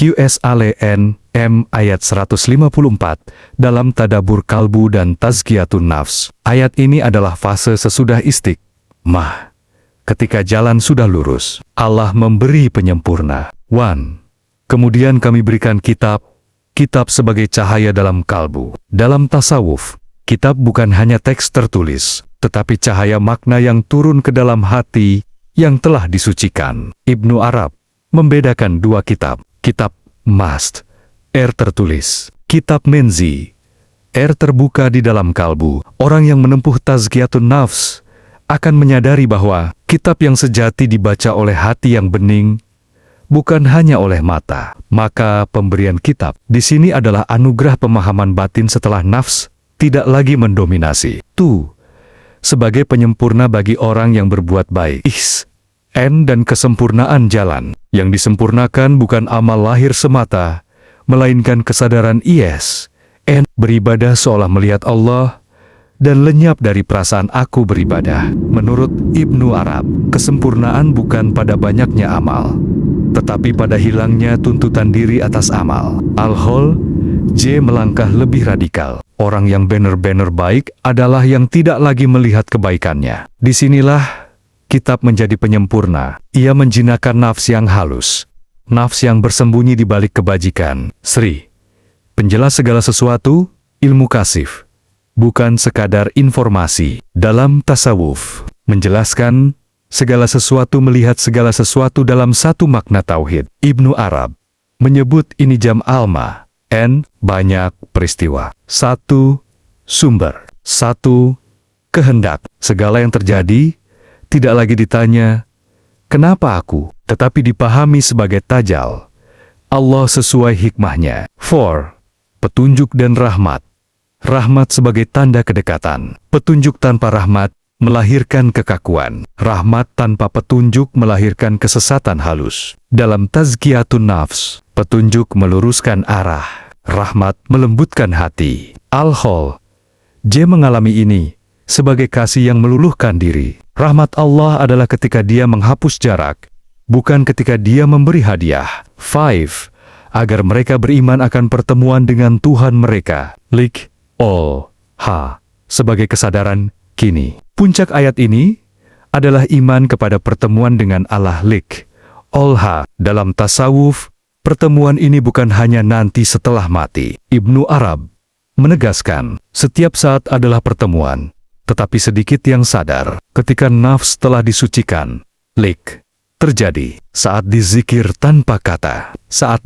QSALN M ayat 154 dalam Tadabur Kalbu dan Tazkiyatun Nafs. Ayat ini adalah fase sesudah istiqomah. Ketika jalan sudah lurus, Allah memberi penyempurna. 1. Kemudian kami berikan kitab sebagai cahaya dalam kalbu. Dalam tasawuf, kitab bukan hanya teks tertulis, tetapi cahaya makna yang turun ke dalam hati yang telah disucikan. Ibnu Arab membedakan dua kitab. Kitab mast, tertulis. Kitab menzi, terbuka di dalam kalbu. Orang yang menempuh tazkiyatun nafs akan menyadari bahwa kitab yang sejati dibaca oleh hati yang bening, bukan hanya oleh mata. Maka pemberian kitab di sini adalah anugerah pemahaman batin setelah nafs tidak lagi mendominasi. Sebagai penyempurna bagi orang yang berbuat baik. Dan kesempurnaan jalan. Yang disempurnakan bukan amal lahir semata, melainkan kesadaran beribadah seolah melihat Allah, dan lenyap dari perasaan aku beribadah. Menurut Ibnu Arab, kesempurnaan bukan pada banyaknya amal, tetapi pada hilangnya tuntutan diri atas amal. Al-Hol J melangkah lebih radikal. Orang yang benar-benar baik adalah yang tidak lagi melihat kebaikannya. Disinilah kitab menjadi penyempurna. Ia menjinakkan nafs yang halus, nafs yang bersembunyi di balik kebajikan. Sri, penjelas segala sesuatu, ilmu kasif, bukan sekadar informasi. Dalam tasawuf, menjelaskan segala sesuatu, melihat segala sesuatu dalam satu makna tauhid. Ibnu Arab menyebut ini jam alma, banyak peristiwa. 1. Sumber. 1. Kehendak. Segala yang terjadi tidak lagi ditanya, kenapa aku? Tetapi dipahami sebagai tajal Allah sesuai hikmahnya. 4. Petunjuk dan rahmat. Rahmat sebagai tanda kedekatan. Petunjuk tanpa rahmat melahirkan kekakuan. Rahmat tanpa petunjuk melahirkan kesesatan halus. Dalam tazkiyatun nafs, petunjuk meluruskan arah, rahmat melembutkan hati. Al-Hol J mengalami ini sebagai kasih yang meluluhkan diri. Rahmat Allah adalah ketika Dia menghapus jarak, bukan ketika Dia memberi hadiah. 5. Agar mereka beriman akan pertemuan dengan Tuhan mereka. Sebagai kesadaran kini. Puncak ayat ini adalah iman kepada pertemuan dengan Allah. Dalam tasawuf, pertemuan ini bukan hanya nanti setelah mati. Ibnu Arab menegaskan, setiap saat adalah pertemuan, tetapi sedikit yang sadar ketika nafs telah disucikan. Terjadi saat dizikir tanpa kata, saat